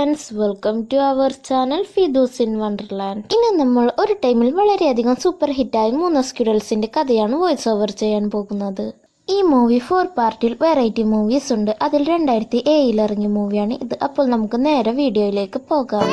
Friends, welcome to our channel Fidus in Wonderland. ഇന്ന് നമ്മൾ ഒരു ടൈമിൽ വളരെയധികം സൂപ്പർ ഹിറ്റായ 3 സ്ക്വിഡൽസിന്റെ കഥയാണ് വോയിസ് ഓവർ ചെയ്യാൻ പോകുന്നത്. ഈ മൂവി 4 പാർട്ടിൽ വെറൈറ്റി മൂവീസ് ഉണ്ട്. അതിൽ 2007 ഇറങ്ങിയ മൂവിയാണ് ഇത്. അപ്പോൾ നമുക്ക് നേരെ വീഡിയോയിലേക്ക് പോകാം.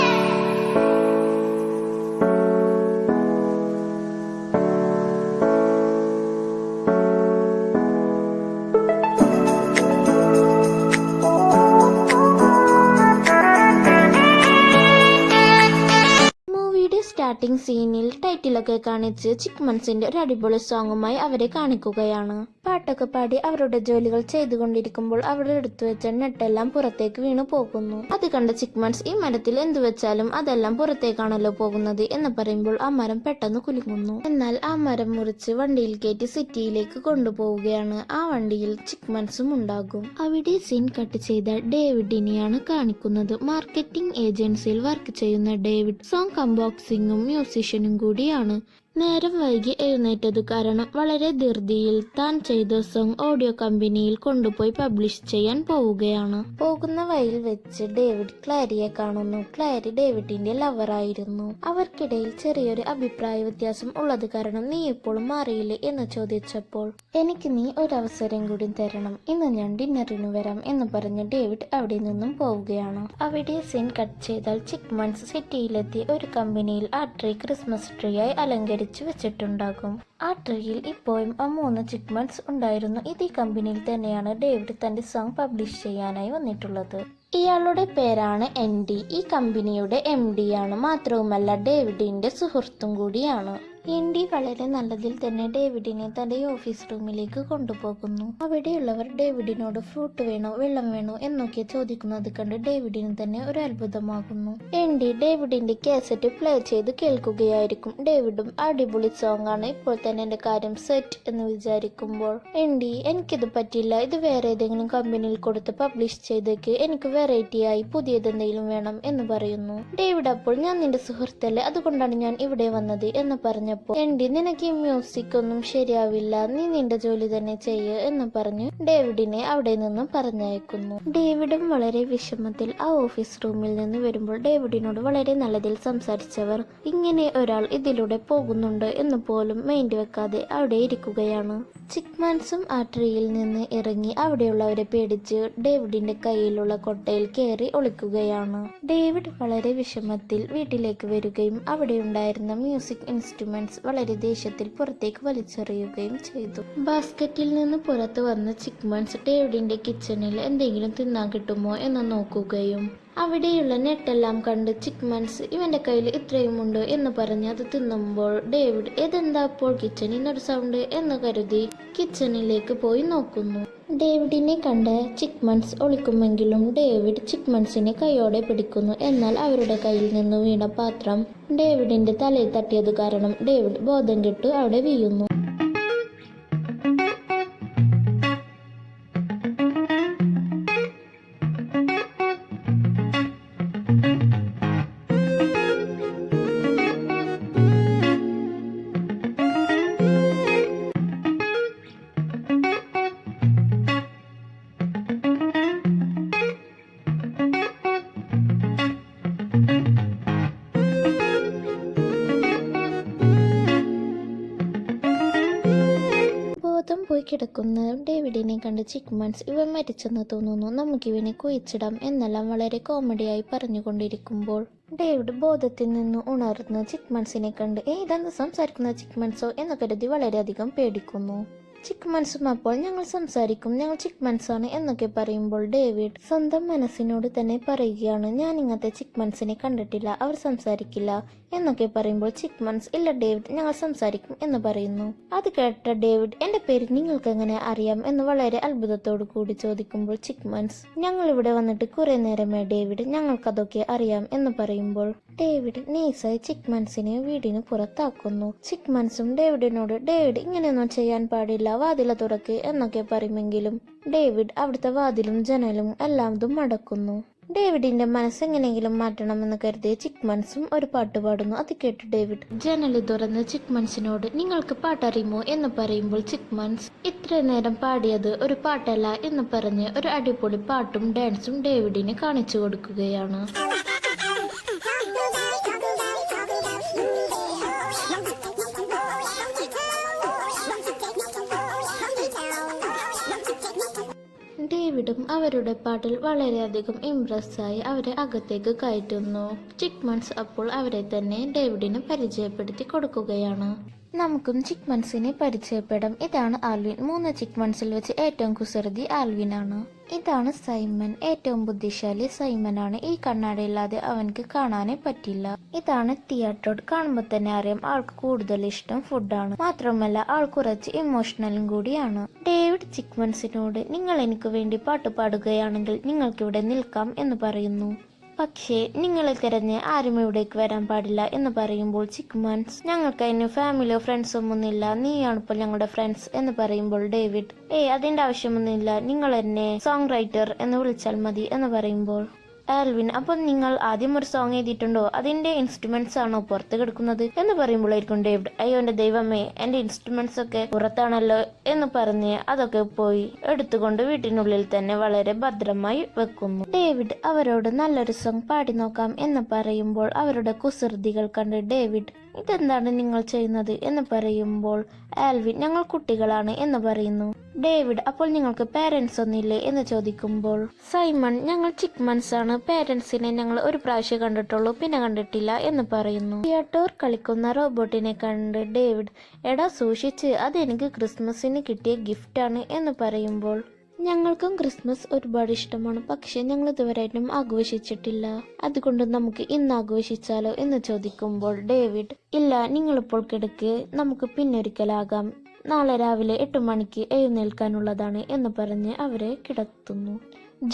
സ്റ്റാർട്ടിംഗ് സീനിൽ ടൈറ്റിലൊക്കെ കാണിച്ച് ചിക്മൻസിന്റെ ഒരു അടിപൊളി സോങ്ങുമായി അവരെ കാണിക്കുകയാണ്. പാട്ടൊക്കെ പാടി അവരുടെ ജോലികൾ ചെയ്തുകൊണ്ടിരിക്കുമ്പോൾ അവരുടെ എടുത്തു വെച്ച നെട്ടെല്ലാം പുറത്തേക്ക് വീണു പോകുന്നു. അത് കണ്ട ചിക്മൻസ്, ഈ മരത്തിൽ എന്തു വെച്ചാലും അതെല്ലാം പുറത്തേക്കാണല്ലോ പോകുന്നത് എന്ന് പറയുമ്പോൾ ആ മരം പെട്ടെന്ന് കുലുങ്ങുന്നു. എന്നാൽ ആ മരം മുറിച്ച് വണ്ടിയിൽ കയറ്റി സിറ്റിയിലേക്ക് കൊണ്ടുപോവുകയാണ്. ആ വണ്ടിയിൽ ചിക്മൻസും ഉണ്ടാകും. അവിടെ സീൻ കട്ട് ചെയ്ത ഡേവിഡിനെയാണ് കാണിക്കുന്നത്. മാർക്കറ്റിംഗ് ഏജൻസിയിൽ വർക്ക് ചെയ്യുന്ന ഡേവിഡ് സോങ് കമ്പോസിംഗും മ്യൂസിഷ്യനും കൂടിയാണ്. നേരം വൈകി എഴുന്നേറ്റതു കാരണം വളരെ ധൃതിയിൽ താൻ ചെയ്ത സോങ് ഓഡിയോ കമ്പനിയിൽ കൊണ്ടുപോയി പബ്ലിഷ് ചെയ്യാൻ പോവുകയാണ്. പോകുന്ന വഴിയിൽ വെച്ച് ഡേവിഡ് ക്ലാരിയെ കാണുന്നു. ക്ലാരി ഡേവിഡിന്റെ ലവറായിരുന്നു. അവർക്കിടയിൽ ചെറിയൊരു അഭിപ്രായ വ്യത്യാസം ഉള്ളത് കാരണം നീ ഇപ്പോഴും മാറിയില്ലേ എന്ന് ചോദിച്ചപ്പോൾ, എനിക്ക് നീ ഒരവസരം കൂടി തരണം, ഇന്ന് ഞാൻ ഡിന്നറിന് വരാം എന്ന് പറഞ്ഞ് ഡേവിഡ് അവിടെ നിന്നും പോവുകയാണ്. അവിടെ സീൻ കട്ട് ചെയ്താൽ ചിക്മൻസ് സിറ്റിയിലെത്തി ഒരു കമ്പനിയിൽ ആ ട്രീ ക്രിസ്മസ് ട്രീ ആയി അലങ്കരിച്ചു വെച്ചിട്ടുണ്ടാകും. ആ ട്രീയിൽ ഇപ്പോഴും ആ 3 ചിക്മൻസ് ഉണ്ടായിരുന്നു. ഇത് ഈ കമ്പനിയിൽ തന്നെയാണ് ഡേവിഡ് തന്റെ സോങ് പബ്ലിഷ് ചെയ്യാനായി വന്നിട്ടുള്ളത്. ഇയാളുടെ പേരാണ് എൻഡി. ഈ കമ്പനിയുടെ MD ആണ്. മാത്രവുമല്ല ഡേവിഡിന്റെ സുഹൃത്തും കൂടിയാണ്. എൻഡി വളരെ നല്ലതിൽ തന്നെ ഡേവിഡിനെ തന്റെ ഓഫീസ് റൂമിലേക്ക് കൊണ്ടുപോകുന്നു. അവിടെയുള്ളവർ ഡേവിഡിനോട് ഫ്രൂട്ട് വേണോ വെള്ളം വേണോ എന്നൊക്കെ ചോദിക്കുന്നത് കണ്ട് ഡേവിഡിന് തന്നെ ഒരു അത്ഭുതമാകുന്നു. എൻഡി ഡേവിഡിന്റെ കാസറ്റ് പ്ലേ ചെയ്ത് കേൾക്കുകയായിരിക്കും. ഡേവിഡും അടിപൊളി സോങ് ആണ്, ഇപ്പോൾ തന്നെ എന്റെ കാര്യം സെറ്റ് എന്ന് വിചാരിക്കുമ്പോൾ എൻഡി, എനിക്കിത് പറ്റില്ല, ഇത് വേറെ ഏതെങ്കിലും കമ്പനിയിൽ കൊടുത്ത് പബ്ലിഷ് ചെയ്തേക്ക്, എനിക്ക് വെറൈറ്റി ആയി പുതിയതെന്തെങ്കിലും വേണം എന്ന് പറയുന്നു. ഡേവിഡ് അപ്പോൾ, ഞാൻ നിന്റെ സുഹൃത്തല്ലേ, അതുകൊണ്ടാണ് ഞാൻ ഇവിടെ വന്നത് എന്ന് പറഞ്ഞ എൻഡി, നിനക്ക് ഈ മ്യൂസിക് ഒന്നും ശരിയാവില്ല, നീ നിന്റെ ജോലി തന്നെ ചെയ്യ് എന്ന് പറഞ്ഞു ഡേവിഡിനെ അവിടെ നിന്നും പറഞ്ഞയക്കുന്നു. ഡേവിഡും വളരെ വിഷമത്തിൽ ആ ഓഫീസ് റൂമിൽ നിന്ന് വരുമ്പോൾ ഡേവിഡിനോട് വളരെ നല്ലതിൽ സംസാരിച്ചവർ ഇങ്ങനെ ഒരാൾ ഇതിലൂടെ പോകുന്നുണ്ട് എന്ന് പോലും മൈൻഡ് വെക്കാതെ അവിടെ ഇരിക്കുകയാണ്. ചിക്മൻസും ആ ട്രീയിൽ നിന്ന് ഇറങ്ങി അവിടെയുള്ളവരെ പേടിച്ച് ഡേവിഡിന്റെ കയ്യിലുള്ള കൊട്ടയിൽ കയറി ഒളിക്കുകയാണ്. ഡേവിഡ് വളരെ വിഷമത്തിൽ വീട്ടിലേക്ക് വരികയും അവിടെ ഉണ്ടായിരുന്ന മ്യൂസിക് ഇൻസ്ട്രുമെന്റ്സ് വളരെ ദേഷ്യത്തിൽ പുറത്തേക്ക് വലിച്ചെറിയുകയും ചെയ്തു. ബാസ്ക്കറ്റിൽ നിന്ന് പുറത്തു വന്ന ചിക്മൻസ് ഡേവിഡിന്റെ കിച്ചണിൽ എന്തെങ്കിലും തിന്നാൻ കിട്ടുമോ എന്ന് നോക്കുകയും അവിടെയുള്ള നെട്ടെല്ലാം കണ്ട് ചിക്മൻസ്, ഇവന്റെ കയ്യിൽ ഇത്രയുമുണ്ടോ എന്ന് പറഞ്ഞ് അത് തിന്നുമ്പോൾ ഡേവിഡ്, ഇതെന്താ അപ്പോൾ കിച്ചണിൽ നിന്നൊരു സൗണ്ട് എന്ന് കരുതി കിച്ചണിലേക്ക് പോയി നോക്കുന്നു. ഡേവിഡിനെ കണ്ട് ചിക്മൻസ് ഒളിക്കുമെങ്കിലും ഡേവിഡ് ചിക്മൻസിനെ കൈയോടെ പിടിക്കുന്നു. എന്നാൽ അവരുടെ കയ്യിൽ നിന്ന് വീണ പാത്രം ഡേവിഡിന്റെ തലയിൽ തട്ടിയത് കാരണം ഡേവിഡ് ബോധം കെട്ട് അവിടെ വീഴുന്നു. പോയി കിടക്കുന്ന ഡേവിഡിനെ കണ്ട് ചിക്മൻസ്, ഇവൻ മരിച്ചെന്ന് തോന്നുന്നു, നമുക്കിവനെ കുഴിച്ചിടാം എന്നെല്ലാം വളരെ കോമഡിയായി പറഞ്ഞുകൊണ്ടിരിക്കുമ്പോൾ ഡേവിഡ് ബോധത്തിൽ നിന്ന് ഉണർന്ന് ചിക്മൻസിനെ കണ്ട്, ഇതെന്ത് സംസാരിക്കുന്ന ചിക്മൻസോ എന്ന് കരുതി വളരെയധികം പേടിക്കുന്നു. ചിക്മൻസും അപ്പോൾ, ഞങ്ങൾ സംസാരിക്കും, ഞങ്ങൾ ചിക്മൻസ് ആണ് എന്നൊക്കെ പറയുമ്പോൾ ഡേവിഡ് സ്വന്തം മനസ്സിനോട് തന്നെ പറയുകയാണ്, ഞാൻ ഇങ്ങനത്തെ ചിക്മൻസിനെ കണ്ടിട്ടില്ല, അവർ സംസാരിക്കില്ല എന്നൊക്കെ പറയുമ്പോൾ ചിക്മൻസ്, ഇല്ല ഡേവിഡ്, ഞങ്ങൾ സംസാരിക്കും എന്ന് പറയുന്നു. അത് കേട്ട ഡേവിഡ്, എന്റെ പേര് നിങ്ങൾക്ക് എങ്ങനെ അറിയാം എന്ന് വളരെ അത്ഭുതത്തോടു കൂടി ചോദിക്കുമ്പോൾ ചിക്മൻസ്, ഞങ്ങൾ ഇവിടെ വന്നിട്ട് കുറെ നേരമേ ഡേവിഡ്, ഞങ്ങൾക്കതൊക്കെ അറിയാം എന്ന് പറയുമ്പോൾ ഡേവിഡ് നൈസായി ചിക്മൻസിനെ വീടിന് പുറത്താക്കുന്നു. ചിക്മൻസും ഡേവിഡിനോട്, ഡേവിഡ് ഇങ്ങനെയൊന്നും ചെയ്യാൻ പാടില്ല, വാതില തുറക്ക് എന്നൊക്കെ പറയുമെങ്കിലും ഡേവിഡ് അവിടുത്തെ വാതിലും ജനലും എല്ലാതും അടക്കുന്നു. ഡേവിഡിന്റെ മനസ്സെങ്ങനെയെങ്കിലും മാറ്റണമെന്ന് കരുതിയ ചിക്മൻസും ഒരു പാട്ട് പാടുന്നു. അത് കേട്ട് ഡേവിഡ് ജനല് തുറന്ന് ചിക്മൻസിനോട് നിങ്ങൾക്ക് പാട്ടറിയുമോ എന്ന് പറയുമ്പോൾ ചിക്മൻസ് ഇത്ര നേരം പാടിയത് ഒരു പാട്ടല്ല എന്ന് പറഞ്ഞ് ഒരു അടിപൊളി പാട്ടും ഡാൻസും ഡേവിഡിന് കാണിച്ചു കൊടുക്കുകയാണ്. ഡേവിഡും അവരുടെ പാട്ടിൽ വളരെയധികം ഇംപ്രസ്സായി അവരെ അകത്തേക്ക് കയറ്റുന്നു. ചിക്മൻസ് അപ്പോൾ അവരെ തന്നെ ഡേവിഡിന് പരിചയപ്പെടുത്തി കൊടുക്കുകയാണ്. നമുക്കും ചിക്മൻസിനെ പരിചയപ്പെടാം. ഇതാണ് ആൽവിൻ. 3 ചിക്മൻസിൽ വെച്ച് ഏറ്റവും കുസൃതി ആൽവിൻ ആണ്. ഇതാണ് സൈമൺ. ഏറ്റവും ബുദ്ധിശാലി സൈമൺ ആണ്. ഈ കണ്ണാടിയില്ലാതെ അവൻക്ക് കാണാനേ പറ്റില്ല. ഇതാണ് തിയേറ്റർ. കാണുമ്പോൾ തന്നെ അറിയാം ആൾക്ക് കൂടുതൽ ഇഷ്ടം ഫുഡാണ്. മാത്രമല്ല ആൾ കുറച്ച് ഇമോഷണലും കൂടിയാണ്. ഡേവിഡ് ചിക്മൻസിനോട് നിങ്ങൾ എനിക്ക് വേണ്ടി പാട്ട് പാടുകയാണെങ്കിൽ നിങ്ങൾക്കിവിടെ നിൽക്കാം എന്ന് പറയുന്നു. പക്ഷേ നിങ്ങളെ തിരഞ്ഞ് ആരും ഇവിടേക്ക് വരാൻ പാടില്ല എന്ന് പറയുമ്പോൾ ചിക്മൻസ് ഞങ്ങൾക്ക് അതിന് ഫാമിലിയോ ഫ്രണ്ട്സോ ഒന്നുമില്ല, നീയാണിപ്പോൾ ഞങ്ങളുടെ ഫ്രണ്ട്സ് എന്ന് പറയുമ്പോൾ ഡേവിഡ് അതിന്റെ ആവശ്യമൊന്നുമില്ല, നിങ്ങൾ എന്നെ സോങ് റൈറ്റർ എന്ന് വിളിച്ചാൽ മതി എന്ന് പറയുമ്പോൾ ആൽവിൻ അപ്പോൾ നിങ്ങൾ ആദ്യം ഒരു സോങ് എഴുതിയിട്ടുണ്ടോ, അതിന്റെ ഇൻസ്ട്രുമെന്റ്സ് ആണോ പുറത്ത് കിടക്കുന്നത് എന്ന് പറയുമ്പോഴായിരിക്കും ഡേവിഡ് അയ്യോ എന്റെ ദൈവമേ എന്റെ ഇൻസ്ട്രുമെന്റ്സ് ഒക്കെ പുറത്താണല്ലോ എന്ന് പറഞ്ഞ് അതൊക്കെ പോയി എടുത്തുകൊണ്ട് വീട്ടിനുള്ളിൽ തന്നെ വളരെ ഭദ്രമായി വെക്കുന്നു. ഡേവിഡ് അവരോട് നല്ലൊരു സോങ് പാടി നോക്കാം എന്ന് പറയുമ്പോൾ അവരുടെ കുസൃതികൾ കണ്ട് ഡേവിഡ് ഇതെന്താണ് നിങ്ങൾ ചെയ്യുന്നത് എന്ന് പറയുമ്പോൾ ആൽവിൻ ഞങ്ങൾ കുട്ടികളാണ് എന്ന് പറയുന്നു. ഡേവിഡ് അപ്പോൾ നിങ്ങൾക്ക് പേരൻസ് ഒന്നില്ലേ എന്ന് ചോദിക്കുമ്പോൾ സൈമൺ ഞങ്ങൾ ചിക്മൻസ് ആണ്, പേരൻസിനെ ഞങ്ങൾ ഒരു പ്രാവശ്യം കണ്ടിട്ടുള്ളൂ പിന്നെ കണ്ടിട്ടില്ല എന്ന് പറയുന്നു. തിയേറ്റർ കളിക്കുന്ന റോബോട്ടിനെ കണ്ട് ഡേവിഡ് എടാ സൂക്ഷിച്ച് അതെനിക്ക് ക്രിസ്മസിന് കിട്ടിയ ഗിഫ്റ്റാണ് എന്ന് പറയുമ്പോൾ ഞങ്ങൾക്കും ക്രിസ്മസ് ഒരുപാട് ഇഷ്ടമാണ്, പക്ഷെ ഞങ്ങൾ ഇതുവരെയായിട്ടും ആഘോഷിച്ചിട്ടില്ല, അതുകൊണ്ട് നമുക്ക് ഇന്ന് ആഘോഷിച്ചാലോ എന്ന് ചോദിക്കുമ്പോൾ ഡേവിഡ് ഇല്ല നിങ്ങളിപ്പോൾ കിടക്ക്, നമുക്ക് പിന്നൊരിക്കലാകാം, നാളെ രാവിലെ 8 മണിക്ക് എഴുന്നേൽക്കാനുള്ളതാണ് എന്ന് പറഞ്ഞ് അവരെ കിടത്തുന്നു.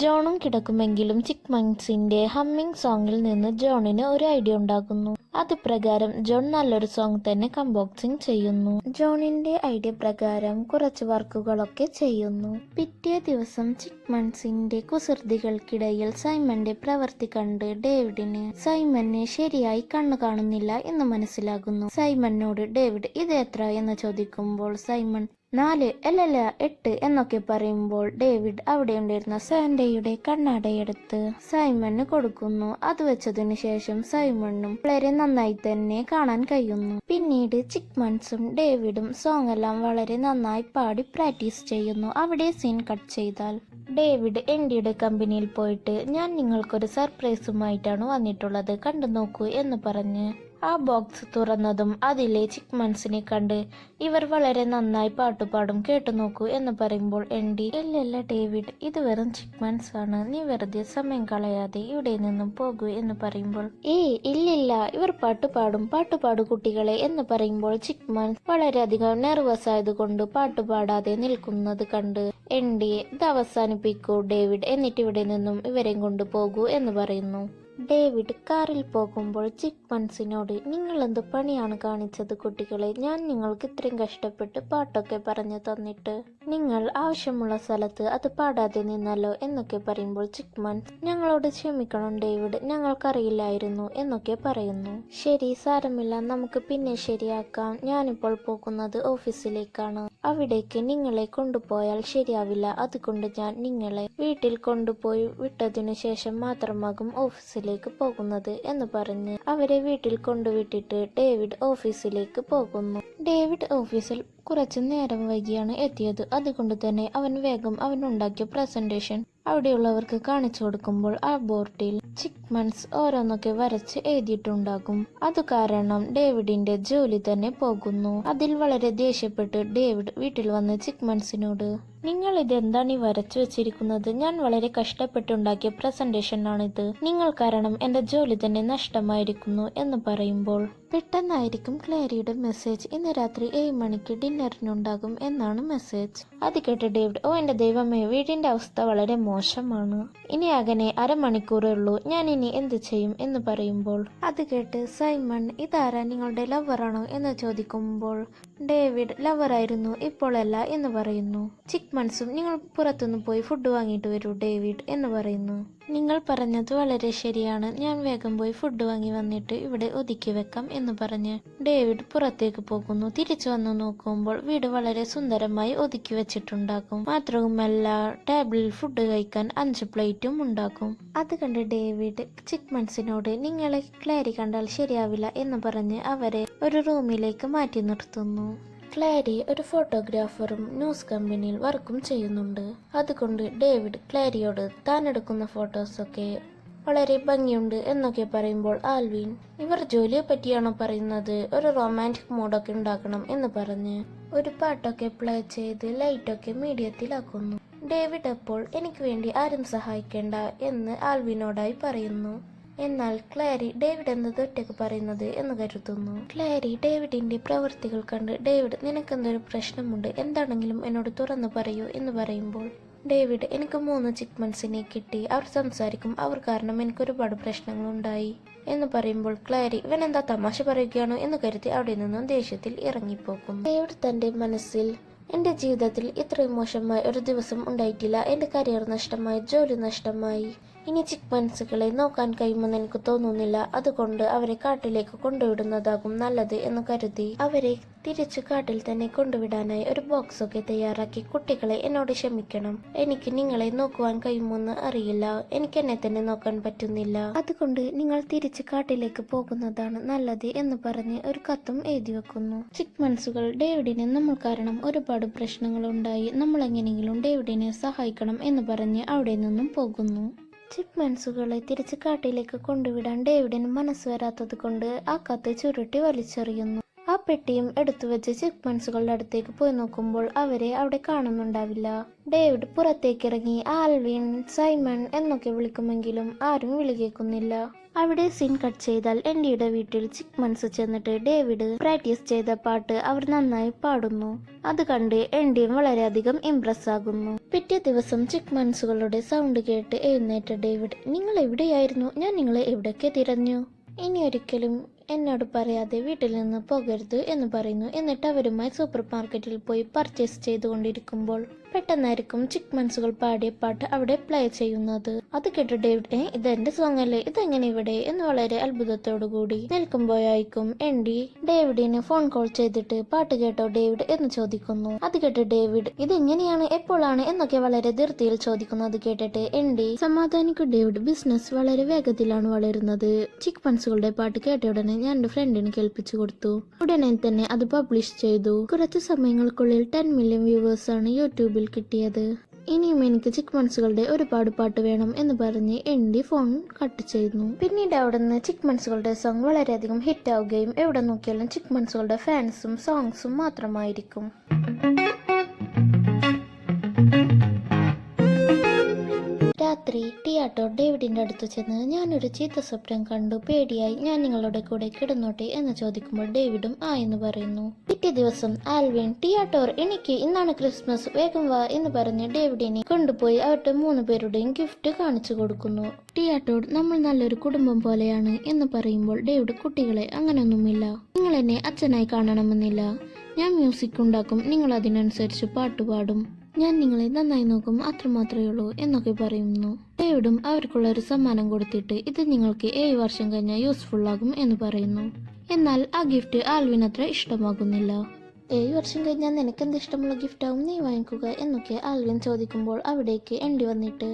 ജോണും കിടക്കുമെങ്കിലും ചിക്മൻസിന്റെ ഹമ്മിങ് സോങ്ങിൽ നിന്ന് ജോണിന് ഒരു ഐഡിയ ഉണ്ടാകുന്നു. അത് പ്രകാരം ജോൺ നല്ലൊരു സോങ് തന്നെ കമ്പോസിങ് ചെയ്യുന്നു. ജോണിന്റെ ഐഡിയ പ്രകാരം കുറച്ച് വർക്കുകളൊക്കെ ചെയ്യുന്നു. പിറ്റേ ദിവസം ചിക്മൻസിന്റെ കുസൃതികൾക്കിടയിൽ സൈമന്റെ പ്രവൃത്തി കണ്ട് ഡേവിഡിന് സൈമനെ ശരിയായി കണ്ണു കാണുന്നില്ല എന്ന് മനസ്സിലാകുന്നു. സൈമനോട് ഡേവിഡ് ഇത് എത്ര എന്ന് ചോദിക്കുമ്പോൾ സൈമൺ 4 അല്ലല്ല 8 എന്നൊക്കെ പറയുമ്പോൾ ഡേവിഡ് അവിടെ ഉണ്ടായിരുന്ന സാന്റയുടെ കണ്ണാടയെടുത്ത് സൈമണ് കൊടുക്കുന്നു. അത് വെച്ചതിന് ശേഷം സൈമണും വളരെ നന്നായി തന്നെ കാണാൻ കഴിയുന്നു. പിന്നീട് ചിക്മൻസും ഡേവിഡും സോങ് എല്ലാം വളരെ നന്നായി പാടി പ്രാക്ടീസ് ചെയ്യുന്നു. അവിടെ സീൻ കട്ട് ചെയ്താൽ ഡേവിഡ് എൻഡിയുടെ കമ്പനിയിൽ പോയിട്ട് ഞാൻ നിങ്ങൾക്കൊരു സർപ്രൈസുമായിട്ടാണ് വന്നിട്ടുള്ളത്, കണ്ടു നോക്കൂ എന്ന് പറഞ്ഞ് ആ ബോക്സ് തുറന്നതും അതിലെ ചിക്മൻസിനെ കണ്ട് ഇവർ വളരെ നന്നായി പാട്ടുപാടും കേട്ടു നോക്കൂ എന്ന് പറയുമ്പോൾ എൻഡി ഇല്ലല്ല ഡേവിഡ് ഇത് വെറും ചിക്മൻസ് ആണ്, നീ വെറുതെ സമയം കളയാതെ ഇവിടെ നിന്നും പോകൂ എന്ന് പറയുമ്പോൾ ഇല്ലില്ല ഇവർ പാട്ടുപാടു കുട്ടികളെ എന്ന് പറയുമ്പോൾ ചിക്മൻസ് വളരെയധികം നെർവസ് ആയതുകൊണ്ട് പാട്ടുപാടാതെ നിൽക്കുന്നത് കണ്ട് എൻഡി ഇത് അവസാനിപ്പിക്കൂ ഡേവിഡ്, എന്നിട്ട് ഇവിടെ നിന്നും ഇവരെയും കൊണ്ട് പോകൂ എന്ന് പറയുന്നു. ഡേവിഡ് കാറിൽ പോകുമ്പോൾ ചിക്മൻസിനോട് നിങ്ങൾ എന്ത് പണിയാണ് കാണിച്ചത് കുട്ടികളെ, ഞാൻ നിങ്ങൾക്ക് ഇത്രയും കഷ്ടപ്പെട്ട് പാട്ടൊക്കെ പറഞ്ഞു തന്നിട്ട് നിങ്ങൾ ആവശ്യമുള്ള സ്ഥലത്ത് അത് പാടാതെ നിന്നല്ലോ എന്നൊക്കെ പറയുമ്പോൾ ചിക്മൻസ് ഞങ്ങളോട് ക്ഷമിക്കണം ഡേവിഡ്, ഞങ്ങൾക്കറിയില്ലായിരുന്നു എന്നൊക്കെ പറയുന്നു. ശരി സാരമില്ല, നമുക്ക് പിന്നെ ശരിയാക്കാം, ഞാനിപ്പോൾ പോകുന്നത് ഓഫീസിലേക്കാണ്, അവിടേക്ക് നിങ്ങളെ കൊണ്ടുപോയാൽ ശരിയാവില്ല, അതുകൊണ്ട് ഞാൻ നിങ്ങളെ വീട്ടിൽ കൊണ്ടുപോയി വിട്ടതിനു ശേഷം മാത്രമാകും ഓഫീസിലേക്ക് പോകുന്നത് എന്ന് പറഞ്ഞ് അവരെ വീട്ടിൽ കൊണ്ടുവിട്ടിട്ട് ഡേവിഡ് ഓഫീസിലേക്ക് പോകുന്നു. ഡേവിഡ് ഓഫീസിൽ കുറച്ചു നേരം വൈകിയാണ് എത്തിയത്, അതുകൊണ്ട് തന്നെ അവൻ വേഗം അവനുണ്ടാക്കിയ പ്രസന്റേഷൻ അവിടെയുള്ളവർക്ക് കാണിച്ചു കൊടുക്കുമ്പോൾ ആ ബോർഡിൽ ചിക്മൻസ് ഓരോന്നൊക്കെ വരച്ച് എഴുതിയിട്ടുണ്ടാകും. അത് കാരണം ഡേവിഡിന്റെ ജോലി തന്നെ പോകുന്നു. അതിൽ വളരെ ദേഷ്യപ്പെട്ട് ഡേവിഡ് വീട്ടിൽ വന്ന് ചിക്മൻസിനോട് നിങ്ങൾ ഇതെന്താണ് ഈ വരച്ചു വെച്ചിരിക്കുന്നത്, ഞാൻ വളരെ കഷ്ടപ്പെട്ടുണ്ടാക്കിയ പ്രസന്റേഷൻ ആണിത്, നിങ്ങൾ കാരണം എന്റെ ജോലി തന്നെ നഷ്ടമായിരിക്കുന്നു എന്ന് പറയുമ്പോൾ പെട്ടെന്നായിരിക്കും ക്ലാരിയുടെ മെസ്സേജ്, ഇന്ന് രാത്രി 7 മണിക്ക് ഡിന്നറിനുണ്ടാകും എന്നാണ് മെസ്സേജ്. അത് കേട്ട് ഡേവിഡ് എന്റെ ദൈവമേ വീടിന്റെ അവസ്ഥ വളരെ മോശമാണ്, ഇനി അകനെ 1/2 മണിക്കൂറേ ഉള്ളൂ, ഞാൻ ഇനി എന്ത് ചെയ്യും എന്ന് പറയുമ്പോൾ അത് കേട്ട് സൈമൺ ഇതാരാ നിങ്ങളുടെ ലവറാണോ എന്ന് ചോദിക്കുമ്പോൾ ഡേവിഡ് ലവറായിരുന്നു ഇപ്പോഴല്ല എന്ന് പറയുന്നു. ചിക്മൻസും നിങ്ങൾ പുറത്തുനിന്ന് പോയി ഫുഡ് വാങ്ങിയിട്ട് വരൂ ഡേവിഡ് എന്ന് പറയുന്നു. നിങ്ങൾ പറഞ്ഞത് വളരെ ശരിയാണ്. ഞാൻ വേഗം പോയി ഫുഡ് വാങ്ങി വന്നിട്ട് ഇവിടെ ഒതുക്കി വെക്കാം എന്ന് പറഞ്ഞ് ഡേവിഡ് പുറത്തേക്ക് പോകുന്നു. തിരിച്ചു വന്നു നോക്കുമ്പോൾ വീട് വളരെ സുന്ദരമായി ഒതുക്കി വെച്ചിട്ടുണ്ടാകും. മാത്രവുമല്ല ടേബിളിൽ ഫുഡ് കഴിക്കാൻ 5 പ്ലേറ്റും ഉണ്ടാക്കും. അത് കണ്ട് ഡേവിഡ് ചിക്മൺസിനോട് നിങ്ങളെ ക്ലാരി കണ്ടാൽ ശരിയാവില്ല എന്ന് പറഞ്ഞ് അവരെ ഒരു റൂമിലേക്ക് മാറ്റി നിർത്തുന്നു. ക്ലാരി ഒരു ഫോട്ടോഗ്രാഫറും ന്യൂസ് കമ്പനിയിൽ വർക്കും ചെയ്യുന്നുണ്ട്. അതുകൊണ്ട് ഡേവിഡ് ക്ലാരിയോട് താൻ എടുക്കുന്ന ഫോട്ടോസൊക്കെ വളരെ ഭംഗിയുണ്ട് എന്നൊക്കെ പറയുമ്പോൾ ആൽവിൻ ഇവർ ജോലിയെ പറ്റിയാണോ പറയുന്നത്, ഒരു റൊമാൻറ്റിക് മൂഡൊക്കെ ഉണ്ടാക്കണം എന്ന് പറഞ്ഞ് ഒരു പാട്ടൊക്കെ പ്ലേ ചെയ്ത് ലൈറ്റൊക്കെ മീഡിയത്തിലാക്കുന്നു. ഡേവിഡ് അപ്പോൾ എനിക്ക് വേണ്ടി ആരും സഹായിക്കേണ്ട എന്ന് ആൽവിനോടായി പറയുന്നു. എന്നാൽ ക്ലാരി ഡേവിഡ് എന്നത് ഒറ്റയ്ക്ക് പറയുന്നത് എന്ന് കരുതുന്നു. ക്ലാരി ഡേവിഡിന്റെ പ്രവൃത്തികൾ കണ്ട് ഡേവിഡ് നിനക്കെന്തൊരു പ്രശ്നമുണ്ട്, എന്താണെങ്കിലും എന്നോട് തുറന്നു പറയൂ എന്ന് പറയുമ്പോൾ ഡേവിഡ് എനിക്ക് 3 ചിക്മൺസിനെ കിട്ടി, അവർ സംസാരിക്കും, അവർ കാരണം എനിക്ക് ഒരുപാട് പ്രശ്നങ്ങളുണ്ടായി എന്ന് പറയുമ്പോൾ ക്ലാരി ഇവനെന്താ തമാശ പറയുകയാണോ എന്ന് കരുതി അവിടെ നിന്നും ദേഷ്യത്തിൽ ഇറങ്ങിപ്പോകും. ഡേവിഡ് തന്റെ മനസ്സിൽ എന്റെ ജീവിതത്തിൽ ഇത്രയും മോശമായ ഒരു ദിവസം ഉണ്ടായിട്ടില്ല, എന്റെ കരിയർ നഷ്ടമായി, ജോലി നഷ്ടമായി, ഇനി ചിക്മൺസുകളെ നോക്കാൻ കഴിയുമെന്ന് എനിക്ക് തോന്നുന്നില്ല, അതുകൊണ്ട് അവരെ കാട്ടിലേക്ക് കൊണ്ടുവിടുന്നതാകും നല്ലത് എന്ന് കരുതി അവരെ തിരിച്ചു കാട്ടിൽ തന്നെ കൊണ്ടുവിടാനായി ഒരു ബോക്സൊക്കെ തയ്യാറാക്കി കുട്ടികളെ എന്നോട് ക്ഷമിക്കണം, എനിക്ക് നിങ്ങളെ നോക്കുവാൻ കഴിയുമെന്ന് അറിയില്ല, എനിക്ക് എന്നെ തന്നെ നോക്കാൻ പറ്റുന്നില്ല, അതുകൊണ്ട് നിങ്ങൾ തിരിച്ച് കാട്ടിലേക്ക് പോകുന്നതാണ് നല്ലത് എന്ന് പറഞ്ഞ് ഒരു കത്തും എഴുതി വെക്കുന്നു. ചിക്മൺസുകൾ ഡേവിഡിന് നമ്മൾ കാരണം ഒരുപാട് പ്രശ്നങ്ങളുണ്ടായി, നമ്മൾ എങ്ങനെയെങ്കിലും ഡേവിഡിനെ സഹായിക്കണം എന്ന് പറഞ്ഞ് അവിടെ നിന്നും പോകുന്നു. ചിക്മൺസുകളെ തിരിച്ച് കാട്ടിലേക്ക് കൊണ്ടുവിടാൻ ഡേവിഡിന് മനസ്സ് വരാത്തത് കൊണ്ട് ആ കത്ത് ചുരുട്ടി വലിച്ചെറിയുന്നു. ആ പെട്ടിയും എടുത്തു വെച്ച് ചിക്മൺസുകളുടെ അടുത്തേക്ക് പോയി നോക്കുമ്പോൾ അവരെ അവിടെ കാണുന്നുണ്ടാവില്ല. ഡേവിഡ് പുറത്തേക്കിറങ്ങി ആൽവിൻ, സൈമൺ എന്നൊക്കെ വിളിക്കുമെങ്കിലും ആരും വിളി കേൾക്കുന്നില്ല. അവിടെ സീൻ കട്ട് ചെയ്താൽ എൻഡിയുടെ വീട്ടിൽ ചിക്മൺസ് ചെന്നിട്ട് ഡേവിഡ് പ്രാക്ടീസ് ചെയ്ത പാട്ട് അവർ നന്നായി പാടുന്നു. അത് കണ്ട് എൻഡിയും വളരെയധികം ഇംപ്രസ് ആകുന്നു. പിറ്റേ ദിവസം ചിക്മൺസുകളുടെ സൗണ്ട് കേട്ട് എഴുന്നേറ്റ ഡേവിഡ് നിങ്ങൾ എവിടെയായിരുന്നു, ഞാൻ നിങ്ങളെ എവിടെയൊക്കെ തിരഞ്ഞു, ഇനി ഒരിക്കലും എന്നോട് പറയാതെ വീട്ടിൽ നിന്ന് പോകരുത് എന്ന് പറയുന്നു. എന്നിട്ട് അവരുമായി സൂപ്പർ മാർക്കറ്റിൽ പോയി പർച്ചേസ് ചെയ്തുകൊണ്ടിരിക്കുമ്പോൾ പെട്ടെന്നായിരിക്കും ചിക്മൺസുകൾ പാടിയ പാട്ട് അവിടെ പ്ലേ ചെയ്യുന്നത്. അത് കേട്ട് ഡേവിഡ് ഇതെന്റെ സോങ് അല്ലേ, ഇതെങ്ങനെ ഇവിടെ എന്ന് വളരെ അത്ഭുതത്തോടു കൂടി നിൽക്കുമ്പോഴായിരിക്കും എൻഡി ഡേവിഡിന് ഫോൺ കോൾ ചെയ്തിട്ട് പാട്ട് കേട്ടോ ഡേവിഡ് എന്ന് ചോദിക്കുന്നു. അത് കേട്ട് ഡേവിഡ് ഇതെങ്ങനെയാണ്, എപ്പോഴാണ് എന്നൊക്കെ വളരെ ധൃതിയിൽ ചോദിക്കുന്നു. അത് കേട്ടിട്ട് എൻഡി സമാധാനിക്കും ഡേവിഡ്, ബിസിനസ് വളരെ വേഗത്തിലാണ് വളരുന്നത്, ചിക്മൺസുകളുടെ പാട്ട് കേട്ട ഉടനെ ഞാൻ എന്റെ ഫ്രണ്ടിന് കേൾപ്പിച്ചു കൊടുത്തു, ഉടനെ തന്നെ അത് പബ്ലിഷ് ചെയ്തു, കുറച്ചു സമയങ്ങൾക്കുള്ളിൽ 10 മില്യൺ വ്യൂവേഴ്സ് ആണ് യൂട്യൂബിൽ കിട്ടിയത്, ഇനിയും എനിക്ക് ചിക്മൺസുകളുടെ ഒരുപാട് പാട്ട് വേണം എന്ന് പറഞ്ഞ് എൻഡി ഫോൺ കട്ട് ചെയ്യുന്നു. പിന്നീട് അവിടെ നിന്ന് ചിക്മൺസുകളുടെ സോങ് വളരെയധികം ഹിറ്റ് ആവുകയും എവിടെ നോക്കിയാലും ചിക്മൺസുകളുടെ ഫാൻസും സോങ്സും മാത്രമായിരിക്കും. രാത്രി ടിയാട്ടോ ഡേവിഡിന്റെ അടുത്ത് ചെന്ന് ഞാനൊരു ചീത്ത സ്വപ്നം കണ്ടു, പേടിയായി, ഞാൻ നിങ്ങളുടെ കൂടെ കിടന്നോട്ടെ എന്ന് ചോദിക്കുമ്പോൾ ഡേവിഡും ആ എന്ന് പറയുന്നു. പിറ്റേ ദിവസം ആൽവിൻ ടിയാട്ടോർ എനിക്ക് ഇന്നാണ് ക്രിസ്മസ്, വേഗം വാ എന്ന് പറഞ്ഞ് ഡേവിഡിനെ കൊണ്ടുപോയി അവരുടെ 3 പേരുടെയും ഗിഫ്റ്റ് കാണിച്ചു കൊടുക്കുന്നു. ടിയാട്ടോർ നമ്മൾ നല്ലൊരു കുടുംബം പോലെയാണ് എന്ന് പറയുമ്പോൾ ഡേവിഡ് കുട്ടികളെ അങ്ങനെയൊന്നുമില്ല, നിങ്ങൾ എന്നെ അച്ഛനായി കാണണമെന്നില്ല, ഞാൻ മ്യൂസിക് ഉണ്ടാക്കും, നിങ്ങൾ അതിനനുസരിച്ച് പാട്ടുപാടും, ഞാൻ നിങ്ങളെ നന്നായി നോക്കും, അത്രമാത്രമേ ഉള്ളൂ എന്നൊക്കെ പറയുന്നു. ഡേവിഡും അവർക്കുള്ള ഒരു സമ്മാനം കൊടുത്തിട്ട് ഇത് നിങ്ങൾക്ക് 7 വർഷം കഴിഞ്ഞാൽ യൂസ്ഫുൾ ആകും എന്ന് പറയുന്നു. എന്നാൽ ആ ഗിഫ്റ്റ് ആൽവിൻ അത്ര ഇഷ്ടമാകുന്നില്ല. 7 വർഷം കഴിഞ്ഞാൽ നിനക്കെന്ത് ഇഷ്ടമുള്ള ഗിഫ്റ്റ് ആവും, നീ വാങ്ങിക്കുക എന്നൊക്കെ ആൽവിൻ ചോദിക്കുമ്പോൾ അവിടേക്ക് എൻഡി വന്നിട്ട്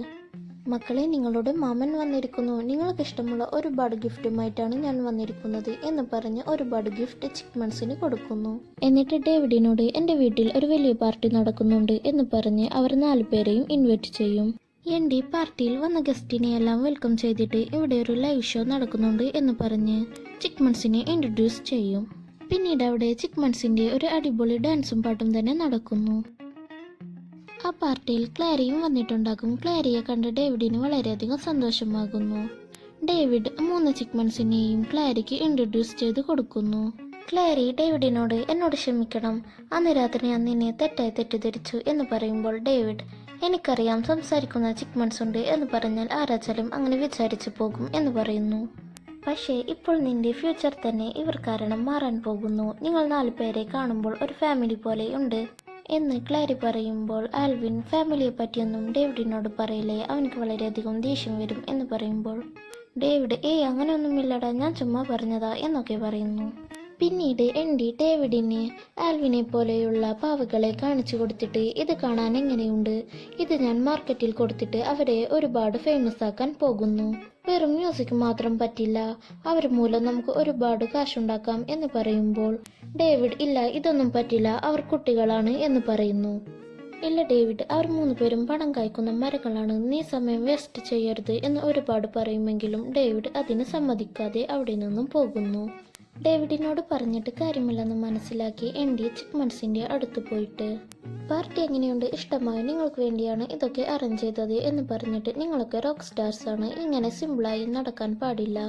മക്കളെ നിങ്ങളുടെ മാമൻ വന്നിരിക്കുന്നു, നിങ്ങൾക്ക് ഇഷ്ടമുള്ള ഒരുപാട് ഗിഫ്റ്റുമായിട്ടാണ് ഞാൻ വന്നിരിക്കുന്നത് എന്ന് പറഞ്ഞ് ഒരുപാട് ഗിഫ്റ്റ് ചിക്മൺസിന് കൊടുക്കുന്നു. എന്നിട്ട് ഡേവിഡിനോട് എന്റെ വീട്ടിൽ ഒരു വലിയ പാർട്ടി നടക്കുന്നുണ്ട് എന്ന് പറഞ്ഞ് അവർ 4 പേരെയും ഇൻവൈറ്റ് ചെയ്യും. എൻഡി പാർട്ടിയിൽ വന്ന ഗസ്റ്റിനെ എല്ലാം വെൽക്കം ചെയ്തിട്ട് ഇവിടെ ഒരു ലൈവ് ഷോ നടക്കുന്നുണ്ട് എന്ന് പറഞ്ഞ് ചിക്മൺസിനെ ഇൻട്രൊഡ്യൂസ് ചെയ്യും. പിന്നീട് അവിടെ ചിക്മൺസിന്റെ ഒരു അടിപൊളി ഡാൻസും പാട്ടും തന്നെ നടക്കുന്നു. ആ പാർട്ടിയിൽ ക്ലാരിയും വന്നിട്ടുണ്ടാകും. ക്ലാരിയെ കണ്ട് ഡേവിഡിന് വളരെയധികം സന്തോഷമാകുന്നു. ഡേവിഡ് 3 ചിക്മൺസിനെയും ക്ലാരിക്ക് ഇൻട്രൊഡ്യൂസ് ചെയ്ത് കൊടുക്കുന്നു. ക്ലാരി ഡേവിഡിനോട് എന്നോട് ക്ഷമിക്കണം, അന്ന് രാത്രി ഞാൻ നിന്നെ തെറ്റായി തെറ്റിദ്ധരിച്ചു എന്ന് പറയുമ്പോൾ ഡേവിഡ് എനിക്കറിയാം സംസാരിക്കുന്ന ചിക്മൺസ് ഉണ്ട് എന്ന് പറഞ്ഞാൽ ആരാച്ചാലും അങ്ങനെ വിചാരിച്ചു പോകും എന്ന് പറയുന്നു. പക്ഷേ ഇപ്പോൾ നിന്റെ ഫ്യൂച്ചർ തന്നെ ഇവർ കാരണം മാറാൻ പോകുന്നു, നിങ്ങൾ 4 പേരെ കാണുമ്പോൾ ഒരു ഫാമിലി പോലെ ഉണ്ട് എന്ന് ക്ലാരി പറയുമ്പോൾ ആൽവിൻ ഫാമിലിയെ പറ്റിയൊന്നും ഡേവിഡിനോട് പറയില്ലേ, അവനക്ക് വളരെയധികം ദേഷ്യം വരും എന്ന് പറയുമ്പോൾ ഡേവിഡ് അങ്ങനെയൊന്നുമില്ലടാ, ഞാൻ ചുമ്മാ പറഞ്ഞതാ എന്നൊക്കെ പറയുന്നു. പിന്നീട് എൻഡി ഡേവിഡിന് ആൽവിനെ പോലെയുള്ള പാവകളെ കാണിച്ചു കൊടുത്തിട്ട് ഇത് കാണാൻ എങ്ങനെയുണ്ട്, ഇത് ഞാൻ മാർക്കറ്റിൽ കൊടുത്തിട്ട് അവരെ ഒരുപാട് ഫേമസ് ആക്കാൻ പോകുന്നു, വെറും മ്യൂസിക് മാത്രം പറ്റില്ല, അവർ മൂലം നമുക്ക് ഒരുപാട് കാശുണ്ടാക്കാം എന്ന് പറയുമ്പോൾ ഡേവിഡ് ഇല്ല, ഇതൊന്നും പറ്റില്ല, അവർ കുട്ടികളാണ് എന്ന് പറയുന്നു. ഇല്ല ഡേവിഡ്, അവർ 3 പേരും പണം കായ്ക്കുന്ന മരങ്ങളാണ്, നീ സമയം വേസ്റ്റ് ചെയ്യരുത് എന്ന് ഒരുപാട് പറയുമെങ്കിലും ഡേവിഡ് അതിന് സമ്മതിക്കാതെ അവിടെ നിന്നും പോകുന്നു. ഡേവിഡിനോട് പറഞ്ഞിട്ട് കാര്യമില്ലെന്ന് മനസ്സിലാക്കി എൻഡി ചിക്മൺസിന്റെ അടുത്ത് പോയിട്ട് പാർട്ടി എങ്ങനെയുണ്ട്, ഇഷ്ടമായി, നിങ്ങൾക്ക് വേണ്ടിയാണ് ഇതൊക്കെ അറേഞ്ച് ചെയ്തത് എന്ന് പറഞ്ഞിട്ട് നിങ്ങളൊക്കെ റോക്ക് സ്റ്റാർസ് ആണ്, ഇങ്ങനെ സിമ്പിളായി നടക്കാൻ പാടില്ല,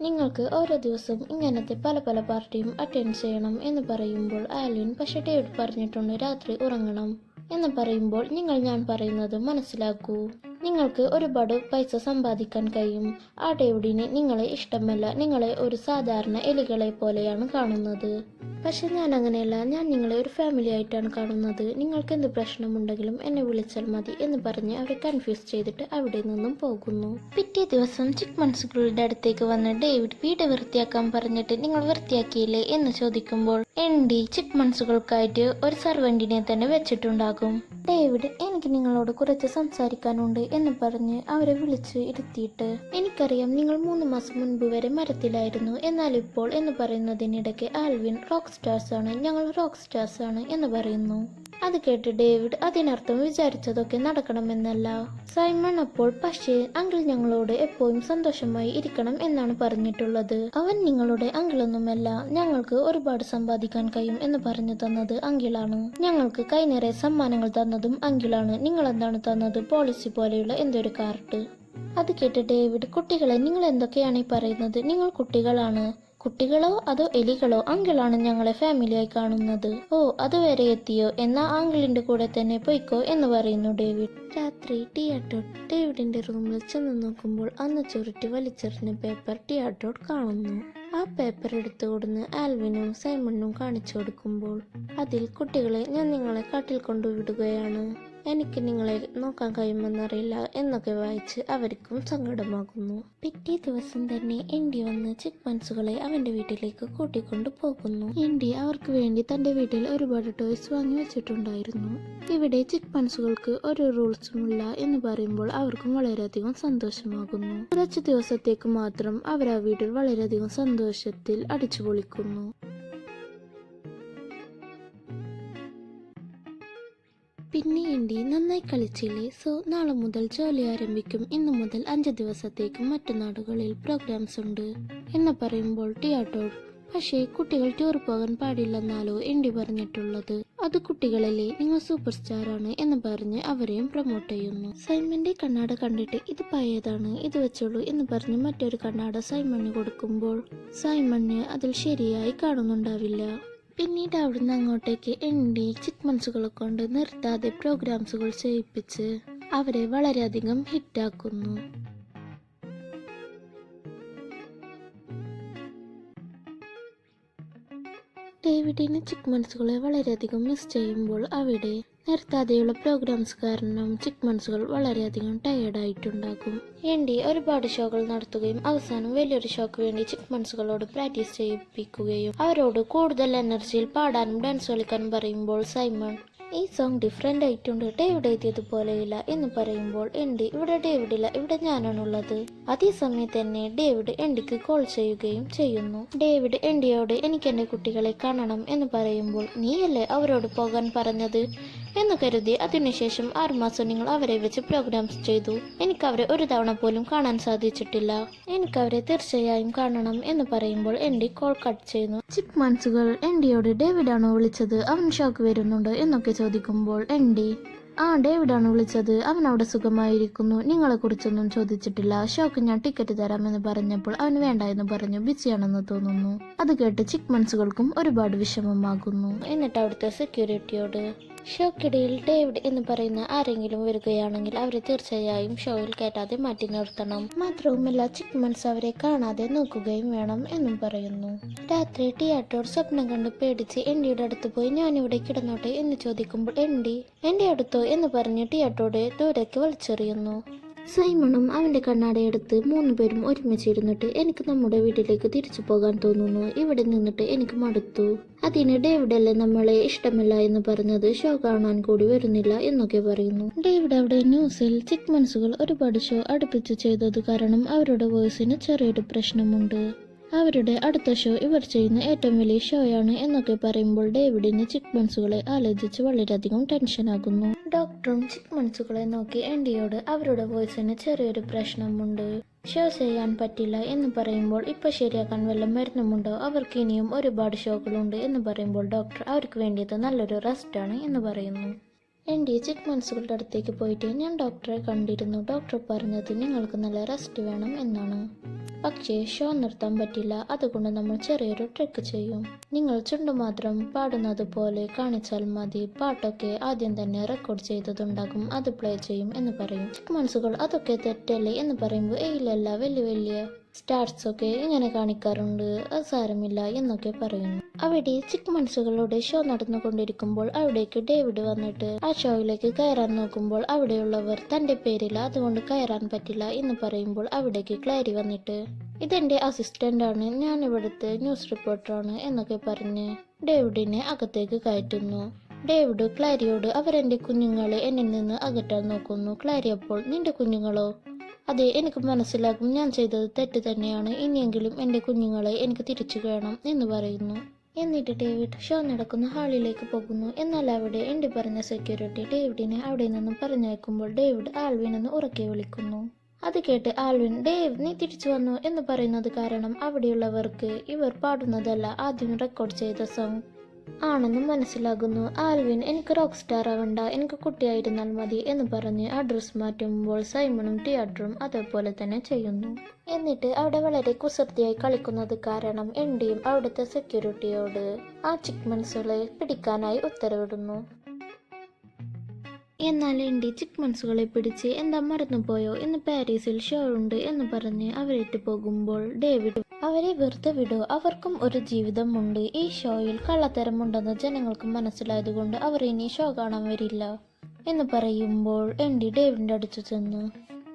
നിങ്ങൾക്ക് ഓരോ ദിവസവും ഇങ്ങനത്തെ പല പല പാർട്ടിയും അറ്റൻഡ് ചെയ്യണം എന്ന് പറയുമ്പോൾ ആൽവിൻ പക്ഷെ ഡേവിഡ് പറഞ്ഞിട്ടുണ്ട് രാത്രി ഉറങ്ങണം എന്ന് പറയുമ്പോൾ ഞാൻ പറയുന്നത് മനസ്സിലാക്കൂ, നിങ്ങൾക്ക് ഒരുപാട് പൈസ സമ്പാദിക്കാൻ കഴിയും, ആ ഡേവിഡിന് നിങ്ങളെ ഇഷ്ടമല്ല, നിങ്ങളെ ഒരു സാധാരണ എലികളെ പോലെയാണ് കാണുന്നത്, പക്ഷെ ഞാൻ അങ്ങനെയല്ല, ഞാൻ നിങ്ങളെ ഒരു ഫാമിലി ആയിട്ടാണ് കാണുന്നത്, നിങ്ങൾക്ക് എന്ത് പ്രശ്നമുണ്ടെങ്കിലും എന്നെ വിളിച്ചാൽ മതി എന്ന് പറഞ്ഞ് അവരെ കൺഫ്യൂസ് ചെയ്തിട്ട് അവിടെ നിന്നും പോകുന്നു. പിറ്റേ ദിവസം ചിക്മൺസുകളുടെ അടുത്തേക്ക് വന്ന് ഡേവിഡ് വീട് വൃത്തിയാക്കാൻ പറഞ്ഞിട്ട് നിങ്ങൾ വൃത്തിയാക്കിയില്ലേ എന്ന് ചോദിക്കുമ്പോൾ എൻഡി ചിക്മൺസുകൾക്കായിട്ട് ഒരു സർവന്റിനെ തന്നെ വെച്ചിട്ടുണ്ടാകും. ഡേവിഡ് എനിക്ക് നിങ്ങളോട് കുറച്ച് സംസാരിക്കാനുണ്ട് എന്ന് പറഞ്ഞ് അവരെ വിളിച്ച് ഇരുത്തിയിട്ട് എനിക്കറിയാം നിങ്ങൾ 3 മാസം മുൻപ് വരെ മരത്തിലായിരുന്നു, എന്നാൽ ഇപ്പോൾ എന്ന് പറയുന്നതിനിടയ്ക്ക് ആൽവിൻ റോക്ക് സ്റ്റാർസ് ആണ്, ഞങ്ങൾ റോക്ക് സ്റ്റാർസ് ആണ് എന്ന് പറയുന്നു. അത് കേട്ട് ഡേവിഡ് അതിനർത്ഥം വിചാരിച്ചതൊക്കെ നടക്കണമെന്നല്ല. സൈമൺ അപ്പോൾ പക്ഷേ അങ്കിൾ ഞങ്ങളോട് എപ്പോഴും സന്തോഷമായി ഇരിക്കണം എന്നാണ് പറഞ്ഞിട്ടുള്ളത്, അവൻ നിങ്ങളുടെ അങ്കിളൊന്നുമല്ല, ഞങ്ങൾക്ക് ഒരുപാട് സമ്പാദിക്കാൻ കഴിയും എന്ന് പറഞ്ഞു തന്നത് അങ്കിളാണ്, ഞങ്ങൾക്ക് കൈ നിറയെ സമ്മാനങ്ങൾ തന്നതും അങ്കിളാണ്, നിങ്ങൾ എന്താണ് തന്നത്, പോളിസി പോലെയുള്ള എന്തൊരു കാർഡ്. അത് കേട്ട് ഡേവിഡ് കുട്ടികളെ നിങ്ങൾ എന്തൊക്കെയാണ് ഈ പറയുന്നത്, നിങ്ങൾ കുട്ടികളാണ്, കുട്ടികളോ അതോ എലികളോ, അങ്കിളാണ് ഞങ്ങളെ ഫാമിലിയായി കാണുന്നത്, ഓ അതുവരെ എത്തിയോ, എന്നാ അങ്കിളിന്റെ കൂടെ തന്നെ പോയിക്കോ എന്ന് പറയുന്നു ഡേവിഡ്. രാത്രി ടിയാട്ടോട്ട് ഡേവിഡിന്റെ റൂമിൽ ചെന്ന് നോക്കുമ്പോൾ അന്ന് ചുരുട്ടി വലിച്ചെറിഞ്ഞ പേപ്പർ ടിയാട്ടോട്ട് കാണുന്നു. ആ പേപ്പർ എടുത്തു കൊടുന്ന് ആൽവിനും സൈമണിനും കാണിച്ചു കൊടുക്കുമ്പോൾ അതിൽ കുട്ടികളെ ഞാൻ നിങ്ങളെ കാട്ടിൽ കൊണ്ടുവിടുകയാണ്, എനിക്ക് നിങ്ങളെ നോക്കാൻ കഴിയുമെന്നറിയില്ല എന്നൊക്കെ വായിച്ച് അവർക്കും സങ്കടമാകുന്നു. പിറ്റേ ദിവസം തന്നെ എൻഡി വന്ന് ചിക്മൺസുകളെ അവന്റെ വീട്ടിലേക്ക് കൂട്ടിക്കൊണ്ടു പോകുന്നു. എൻഡി അവർക്ക് വേണ്ടി തന്റെ വീട്ടിൽ ഒരുപാട് ടോയ്സ് വാങ്ങി വെച്ചിട്ടുണ്ടായിരുന്നു. ഇവിടെ ചിക്മൺസുകൾക്ക് ഒരു റൂൾസുമില്ല എന്ന് പറയുമ്പോൾ അവർക്കും വളരെയധികം സന്തോഷമാകുന്നു. കുറച്ചു ദിവസത്തേക്ക് മാത്രം അവർ ആ വീട്ടിൽ വളരെയധികം സന്തോഷത്തിൽ അടിച്ചു പൊളിക്കുന്നു. പിന്നെ എൻഡി നന്നായി കളിച്ചില്ലേ, സോ നാളെ മുതൽ ജോലി ആരംഭിക്കും, ഇന്നു മുതൽ 5 ദിവസത്തേക്ക് മറ്റു നാടുകളിൽ പ്രോഗ്രാംസ് ഉണ്ട് എന്ന് പറയുമ്പോൾ ടിയാട്ടോട് പക്ഷേ കുട്ടികൾ ടൂർ പോകാൻ പാടില്ലെന്നാലോ എൻഡി പറഞ്ഞിട്ടുള്ളത്, അത് കുട്ടികളല്ലേ, നിങ്ങൾ സൂപ്പർ സ്റ്റാർ ആണ് എന്ന് പറഞ്ഞ് അവരെയും പ്രൊമോട്ട് ചെയ്യുന്നു. സൈമന്റെ കണ്ണാട കണ്ടിട്ട് ഇത് പഴയതാണ്, ഇത് വെച്ചോളൂ എന്ന് പറഞ്ഞ് മറ്റൊരു കണ്ണാട സൈമണിന് കൊടുക്കുമ്പോൾ സൈമണിന് അതിൽ ശരിയായി കാണുന്നുണ്ടാവില്ല. പിന്നീട് അവിടുന്ന് അങ്ങോട്ടേക്ക് എൻഡി ചിക്മൺസുകളെ കൊണ്ട് നിർത്താതെ പ്രോഗ്രാംസുകൾ ചെയ്യിപ്പിച്ച് അവരെ വളരെയധികം ഹിറ്റാക്കുന്നു. ഡേവിഡിന് ചിക്മൺസുകളെ വളരെയധികം മിസ് ചെയ്യുമ്പോൾ അവിടെ നിർത്താതെയുള്ള പ്രോഗ്രാംസ് കാരണം ചിക്മൺസുകൾ വളരെയധികം ടയേർഡായിട്ടുണ്ടാകും. എൻഡി ഒരുപാട് ഷോകൾ നടത്തുകയും അവസാനം വലിയൊരു ഷോക്ക് വേണ്ടി ചിക്മൺസുകളോട് പ്രാക്ടീസ് ചെയ്യിപ്പിക്കുകയും അവരോട് കൂടുതൽ എനർജിയിൽ പാടാനും ഡാൻസ് കളിക്കാനും പറയുമ്പോൾ സൈമൺ ഈ സോങ് ഡിഫറെൻ്റ് ആയിട്ടുണ്ട്, ഡേവിഡ് എഴുതിയതുപോലെയില്ല എന്ന് പറയുമ്പോൾ എൻഡി ഇവിടെ ഡേവിഡില്ല, ഇവിടെ ഞാനാണുള്ളത്. അതേസമയം തന്നെ ഡേവിഡ് എൻഡിക്ക് കോൾ ചെയ്യുകയും ചെയ്യുന്നു. ഡേവിഡ് എൻഡിയോട് എനിക്ക് എൻ്റെ കുട്ടികളെ കാണണം എന്ന് പറയുമ്പോൾ നീയല്ലേ അവരോട് പോകാൻ പറഞ്ഞത് എന്ന് കരുതി അതിനുശേഷം 6 മാസം നിങ്ങൾ അവരെ വെച്ച് പ്രോഗ്രാംസ് ചെയ്തു, എനിക്ക് അവരെ ഒരു തവണ പോലും കാണാൻ സാധിച്ചിട്ടില്ല, എനിക്ക് അവരെ തീർച്ചയായും കാണണം എന്ന് പറയുമ്പോൾ എൻഡി കോൾ കട്ട് ചെയ്യുന്നു. ചിക്മൺസുകൾ എൻഡിയോട് ഡേവിഡ് ആണോ വിളിച്ചത്, അവൻ ഷോക്ക് വരുന്നുണ്ടോ എന്നൊക്കെ ചോദിക്കുമ്പോൾ എൻഡി ഡേവിഡാണ് വിളിച്ചത്, അവൻ അവിടെ സുഖമായിരിക്കുന്നു, നിങ്ങളെ കുറിച്ചൊന്നും ചോദിച്ചിട്ടില്ല, ഷോക്ക് ഞാൻ ടിക്കറ്റ് തരാമെന്ന് പറഞ്ഞപ്പോൾ അവന് വേണ്ട എന്ന് പറഞ്ഞു, ബിസിയാണെന്ന് തോന്നുന്നു. അത് കേട്ട് ചിക്മൺസുകൾക്കും ഒരുപാട് വിഷമമാകുന്നു. എന്നിട്ട് അവിടുത്തെ സെക്യൂരിറ്റിയോട് ഷോക്കിടയിൽ ഡേവിഡ് എന്ന് പറയുന്ന ആരെങ്കിലും വരികയാണെങ്കിൽ അവരെ തീർച്ചയായും ഷോയിൽ കയറ്റാതെ മാറ്റി നിർത്തണം. മാത്രവുമല്ല ചിക്മൺസ് അവരെ കാണാതെ നോക്കുകയും വേണം എന്നും പറയുന്നു. രാത്രി ടിയാറ്റോർ സ്വപ്നം കണ്ട് പേടിച്ച് എൻഡിയുടെ അടുത്ത് പോയി ഞാനിവിടെ കിടന്നോട്ടെ എന്ന് ചോദിക്കുമ്പോൾ എൻഡി എന്റെ അടുത്തോ എന്ന് പറഞ്ഞ് ടിയാറ്റോടെ ദൂരേക്ക് വലിച്ചെറിയുന്നു. സൈമണും അവന്റെ കണ്ണാടയെടുത്ത് 3 പേരും ഒരുമിച്ചിരുന്നിട്ട് എനിക്ക് നമ്മുടെ വീട്ടിലേക്ക് തിരിച്ചു പോകാൻ തോന്നുന്നു, ഇവിടെ നിന്നിട്ട് എനിക്ക് മടുത്തു. അതിന് ഡേവിഡ് അല്ലേ നമ്മളെ ഇഷ്ടമില്ല എന്ന് പറഞ്ഞത്, ഷോ കാണാൻ കൂടി വരുന്നില്ല എന്നൊക്കെ പറയുന്നു. ഡേവിഡ് അവിടെ ന്യൂസിൽ ചിക്മൺസുകൾ ഒരുപാട് ഷോ അടുപ്പിച്ച് ചെയ്തത് കാരണം അവരുടെ വോയിസിന് ചെറിയൊരു പ്രശ്നമുണ്ട്. അവരുടെ അടുത്ത ഷോ ഇവർ ചെയ്യുന്ന ഏറ്റവും വലിയ ഷോയാണ് എന്നൊക്കെ പറയുമ്പോൾ ഡേവിഡിന് ചിക്മൺസുകളെ ആലോചിച്ച് വളരെയധികം ടെൻഷനാകുന്നു. ഡോക്ടറും ചിക്മൺസുകളെ നോക്കി എൻഡിയോട് അവരുടെ വോയിസിന് ചെറിയൊരു പ്രശ്നമുണ്ട്, ഷോ ചെയ്യാൻ പറ്റില്ല എന്ന് പറയുമ്പോൾ ഇപ്പൊ ശരിയാക്കാൻ വല്ല മരുന്നുമുണ്ടോ, അവർക്ക് ഇനിയും ഒരുപാട് ഷോകളുണ്ട് എന്ന് പറയുമ്പോൾ ഡോക്ടർ അവർക്ക് വേണ്ടിയത് നല്ലൊരു റെസ്റ്റാണ് എന്ന് പറയുന്നു. എൻഡി ചിക്മൺസുകളുടെ അടുത്തേക്ക് പോയിട്ട് ഞാൻ ഡോക്ടറെ കണ്ടിരുന്നു, ഡോക്ടർ പറഞ്ഞത് നിങ്ങൾക്ക് നല്ല റെസ്റ്റ് വേണം എന്നാണ്. പക്ഷേ ഷോ നിർത്താൻ പറ്റില്ല, അതുകൊണ്ട് നമ്മൾ ചെറിയൊരു ട്രിക്ക് ചെയ്യും. നിങ്ങൾ ചുണ്ടു മാത്രം പാടുന്നത് പോലെ കാണിച്ചാൽ മതി, പാട്ടൊക്കെ ആദ്യം തന്നെ റെക്കോർഡ് ചെയ്തതുണ്ടാകും, അത് പ്ലേ ചെയ്യും എന്ന് പറയും. ചിക്മൺസുകൾ അതൊക്കെ തെറ്റല്ലേ എന്ന് പറയുമ്പോൾ ഇല്ലല്ല, വലിയ സ്റ്റാർസ് ഒക്കെ ഇങ്ങനെ കാണിക്കാറുണ്ട്, അത് സാരമില്ല എന്നൊക്കെ പറയുന്നു. അവിടെ ചിക്മൺസുകളുടെ ഷോ നടന്നുകൊണ്ടിരിക്കുമ്പോൾ അവിടേക്ക് ഡേവിഡ് വന്നിട്ട് ആ ഷോയിലേക്ക് കയറാൻ നോക്കുമ്പോൾ അവിടെയുള്ളവർ തന്റെ പേരില്ല, അതുകൊണ്ട് കയറാൻ പറ്റില്ല എന്ന് പറയുമ്പോൾ അവിടേക്ക് ക്ലാരി വന്നിട്ട് ഇതെന്റെ അസിസ്റ്റന്റ് ആണ്, ഞാൻ ഇവിടുത്തെ ന്യൂസ് റിപ്പോർട്ടറാണ് എന്നൊക്കെ പറഞ്ഞ് ഡേവിഡിനെ അകത്തേക്ക് കയറ്റുന്നു. ഡേവിഡ് ക്ലാരിയോട് അവരെന്റെ കുഞ്ഞുങ്ങളെ എന്നിൽ നിന്ന് അകറ്റാൻ നോക്കുന്നു. ക്ലാരി അപ്പോൾ നിന്റെ കുഞ്ഞുങ്ങളോ? അതെ, എനിക്ക് മനസ്സിലാകും, ഞാൻ ചെയ്തത് തെറ്റ് തന്നെയാണ്, ഇനിയെങ്കിലും എൻ്റെ കുഞ്ഞുങ്ങളെ എനിക്ക് തിരിച്ചു വേണം എന്ന് പറയുന്നു. എന്നിട്ട് ഡേവിഡ് ഷോ നടക്കുന്ന ഹാളിലേക്ക് പോകുന്നു. എന്നാൽ അവിടെ എൻഡി പറഞ്ഞ സെക്യൂരിറ്റി ഡേവിഡിനെ അവിടെ നിന്നും പറഞ്ഞയക്കുമ്പോൾ ഡേവിഡ് ആൽവിൻ എന്ന് ഉറക്കെ വിളിക്കുന്നു. അത് കേട്ട് ആൽവിൻ ഡേവ് നീ തിരിച്ചു വന്നു എന്ന് പറയുന്നത് കാരണം അവിടെയുള്ളവർക്ക് ഇവർ പാടുന്നതല്ല ആദ്യം റെക്കോർഡ് ചെയ്ത സോങ് ആണെന്ന് മനസ്സിലാകുന്നു. ആൽവിൻ എനിക്ക് റോക്ക് സ്റ്റാർ ആവണ്ട, എനിക്ക് കുട്ടിയായിരുന്നാൽ മതി എന്ന് പറഞ്ഞ് ആ ഡ്രസ് മാറ്റുമ്പോൾ സൈമണും ടിയാറ്ററും അതേപോലെ തന്നെ ചെയ്യുന്നു. എന്നിട്ട് അവിടെ വളരെ കുസൃതിയായി കളിക്കുന്നത് കാരണം എൻഡിയും അവിടുത്തെ സെക്യൂരിറ്റിയോട് ആ ചിക്മൺസുകളെ പിടിക്കാനായി ഉത്തരവിടുന്നു. എന്നാൽ എൻഡി ചിക്മൺസുകളെ പിടിച്ച് എന്താ മറന്നുപോയോ, ഇന്ന് പാരീസിൽ ഷോ ഉണ്ട് എന്ന് പറഞ്ഞ് അവരേറ്റ് പോകുമ്പോൾ ഡേവിഡ് അവരെ വെറുതെ വിടോ, അവർക്കും ഒരു ജീവിതമുണ്ട്, ഈ ഷോയിൽ കള്ളത്തരമുണ്ടെന്ന് ജനങ്ങൾക്ക് മനസ്സിലായതുകൊണ്ട് അവർ ഇനി ഷോ കാണാൻ വരില്ല എന്ന് പറയുമ്പോൾ എൻഡി ഡേവിഡിന്റെ അടുത്ത് ചെന്നു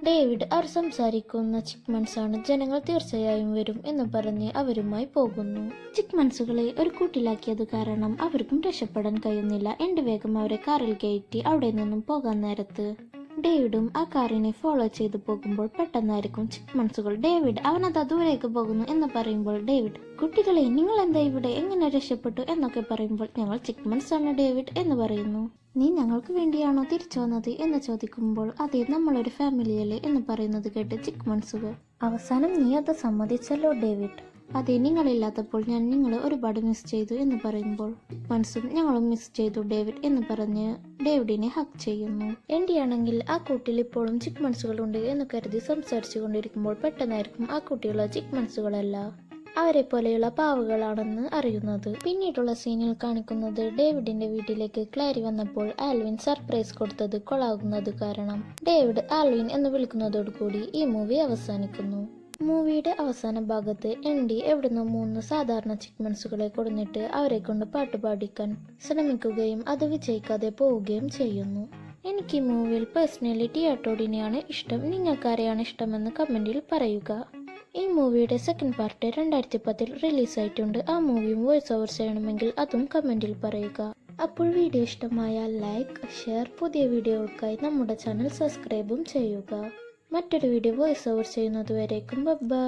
ഡേവിഡ് അവർ സംസാരിക്കുന്ന ചിക്മൺസ് ആണ്, ജനങ്ങൾ തീർച്ചയായും വരും എന്ന് പറഞ്ഞ് അവരുമായി പോകുന്നു. ചിക്മൺസുകളെ ഒരു കൂട്ടിലാക്കിയത് കാരണം അവർക്കും രക്ഷപ്പെടാൻ കഴിയുന്നില്ല. എൻഡി വേഗം അവരെ കാറിൽ കയറ്റി അവിടെ നിന്നും പോകാൻ നേരത്ത് ഡേവിഡും ആ കാറിനെ ഫോളോ ചെയ്തു പോകുമ്പോൾ പെട്ടെന്നായിരിക്കും ചിക്മൺസുകൾ ഡേവിഡ് അവനത് ദൂരേക്ക് പോകുന്നു എന്ന് പറയുമ്പോൾ ഡേവിഡ് കുട്ടികളെ നിങ്ങൾ എന്താ ഇവിടെ, എങ്ങനെ രക്ഷപ്പെട്ടു എന്നൊക്കെ പറയുമ്പോൾ ഞങ്ങൾ ചിക്മൺസ് ആണ് ഡേവിഡ് എന്ന് പറയുന്നു. നീ ഞങ്ങൾക്ക് വേണ്ടിയാണോ തിരിച്ചു വന്നത് എന്ന് ചോദിക്കുമ്പോൾ അതെ, നമ്മളൊരു ഫാമിലിയല്ലേ എന്ന് പറയുന്നത് കേട്ട് ചിക്മൺസുകൾ അവസാനം നീ അത് സമ്മതിച്ചല്ലോ ഡേവിഡ്. അതെ, നിങ്ങളില്ലാത്തപ്പോൾ ഞാൻ നിങ്ങളെ ഒരുപാട് മിസ് ചെയ്തു എന്ന് പറയുമ്പോൾ മനസ്സും ഞങ്ങളും മിസ് ചെയ്തു ഡേവിഡ് എന്ന് പറഞ്ഞ് ഡേവിഡിനെ ഹഗ് ചെയ്യുന്നു. എൻഡിയാണെങ്കിൽ ആ കൂട്ടിൽ ഇപ്പോഴും ചിക്മൺസുകളുണ്ട് എന്ന് കരുതി സംസാരിച്ചു കൊണ്ടിരിക്കുമ്പോൾ പെട്ടെന്നായിരിക്കും ആ കുട്ടിയുള്ള ചിക്മൺസുകളല്ല അവരെ പോലെയുള്ള പാവകളാണെന്ന് അറിയുന്നത്. പിന്നീടുള്ള സീനിൽ കാണിക്കുന്നത് ഡേവിഡിന്റെ വീട്ടിലേക്ക് ക്ലാരി വന്നപ്പോൾ ആൽവിൻ സർപ്രൈസ് കൊടുത്തത് കൊളാകുന്നത് കാരണം ഡേവിഡ് ആൽവിൻ എന്ന് വിളിക്കുന്നതോടുകൂടി ഈ മൂവി അവസാനിക്കുന്നു. മൂവിയുടെ അവസാന ഭാഗത്ത് എൻഡി എവിടുന്ന് 3 സാധാരണ ചിക്മൺസുകളെ കൊടുത്തിട്ട് അവരെ കൊണ്ട് പാട്ട് പാടിക്കാൻ ശ്രമിക്കുകയും അത് വിജയിക്കാതെ പോവുകയും ചെയ്യുന്നു. എനിക്ക് ഈ മൂവിയിൽ പേഴ്സണലി ടിയാറ്റോഡിനെയാണ് ഇഷ്ടം, നിങ്ങൾക്കാരെയാണ് ഇഷ്ടമെന്ന് കമന്റിൽ പറയുക. ഈ മൂവിയുടെ സെക്കൻഡ് പാർട്ട് 2010 റിലീസായിട്ടുണ്ട്. ആ മൂവിയും വോയിസ് ഓവർ ചെയ്യണമെങ്കിൽ അതും കമന്റിൽ പറയുക. അപ്പോൾ വീഡിയോ ഇഷ്ടമായാൽ ലൈക്ക്, ഷെയർ, പുതിയ വീഡിയോകൾക്കായി നമ്മുടെ ചാനൽ സബ്സ്ക്രൈബും ചെയ്യുക. മറ്റൊരു വീഡിയോ വോയിസ് ഓവർ ചെയ്യുന്നതുവരേക്കും ബൈ.